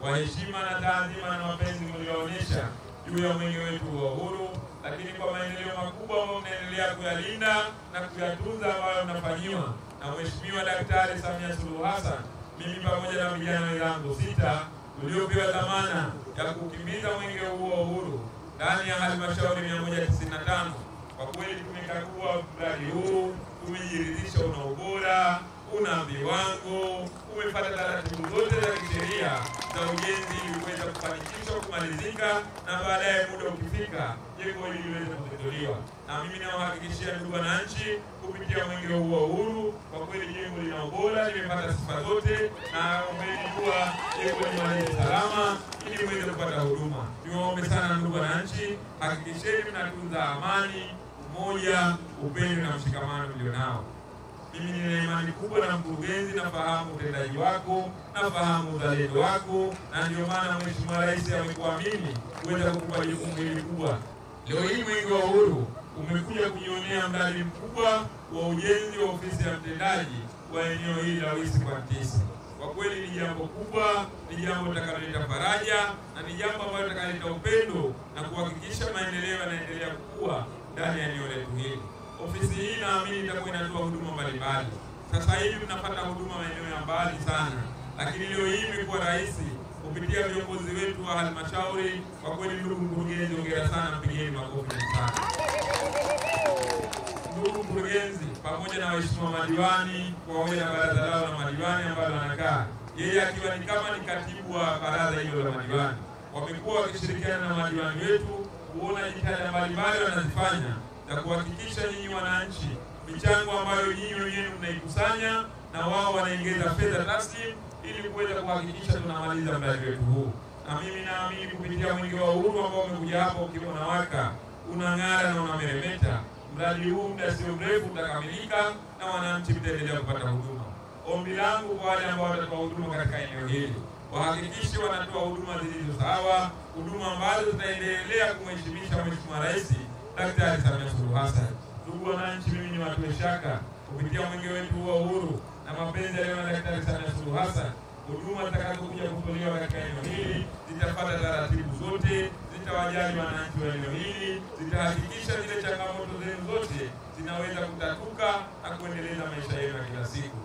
kwa heshima na taadhima na mapenzi mlioonyesha juu ya mwenge wetu wa uhuru, lakini kwa maendeleo makubwa ambayo mnaendelea kuyalinda na kuyatunza ambayo mnafanyiwa na Mheshimiwa Daktari Samia Suluhu Hassan, mimi pamoja na vijana wenzangu 6 tuliopewa dhamana ya kukimbiza mwenge huu wa uhuru ndani ya halmashauri 195, kwa kweli tumekagua mradi huu, tumejiridhisha una ubora, una viwango, umefuata taratibu zote za kisheria za ujenzi ili kuweza kufanikishwa kumalizika na baadaye muda ukifika jengo hili liweze kuzinduliwa. Na mimi nawahakikishia ndugu wananchi, kupitia mwenge huu wa uhuru, kwa kweli jengo lina ubora, limepata sifa zote, na ombeni kuwa jengo limalize salama ili muweze kupata huduma. Niwaombe sana ndugu wananchi, hakikisheni mnatunza amani, umoja, upendo na mshikamano mlionao. Mimi nina imani kubwa na mkurugenzi, nafahamu utendaji wako, nafahamu uzalendo wako, na ndio maana Mheshimiwa Rais amekuamini kuweza kukupa jukumu hili kubwa. Leo hii mwenge wa uhuru umekuja kujionea mradi mkubwa wa ujenzi wa ofisi ya mtendaji wa eneo hili la Wisi kwa Mtisi. Kwa kweli ni jambo kubwa, ni jambo litakaloleta faraja, na ni jambo ambalo litakaleta upendo na kuhakikisha maendeleo yanaendelea kukua ndani ya eneo letu hili. Ofisi hii naamini itakuwa inatoa huduma mbalimbali. Sasa hivi tunapata huduma maeneo ya mbali sana, lakini leo hii imekuwa rahisi kupitia viongozi wetu wa halmashauri. Kwa kweli ndugu mkurugenzi, hongera sana, mpigeni makofi sana. Ndugu mkurugenzi, pamoja na waheshimiwa madiwani, pamoja na baraza lao la madiwani ambalo anakaa, yeye akiwa ni kama ni katibu wa baraza hilo la madiwani, wamekuwa wakishirikiana na madiwani wetu kuona jitihada mbalimbali wanazifanya za kuhakikisha nyinyi wananchi michango ambayo nyinyi wenyewe mnaikusanya na wao wanaongeza fedha taslim ili kuweza kuhakikisha tunamaliza mradi wetu huu. Na mimi naamini kupitia mwenge wa uhuru ambao umekuja hapo ukiwa unawaka, unang'ara na unameremeta, mradi huu muda sio mrefu utakamilika na wananchi mtaendelea kupata huduma. Ombi langu kwa wale ambao watatoa huduma katika eneo hili, wahakikishe wanatoa huduma zilizo sawa, huduma ambazo zitaendelea kumheshimisha Mheshimiwa Rais Daktari Samia Suluhu Hassan. Ndugu wananchi, mimi ni watu shaka kupitia mwenge wetu wa uhuru na mapenzi ya Daktari Samia Suluhu Hassan, huduma zitakazokuja kutolewa katika eneo hili zitafuata taratibu zote, zitawajali wananchi wa eneo hili, zitahakikisha zile changamoto zenu zote zinaweza kutatuka na kuendeleza maisha yenu ya kila siku.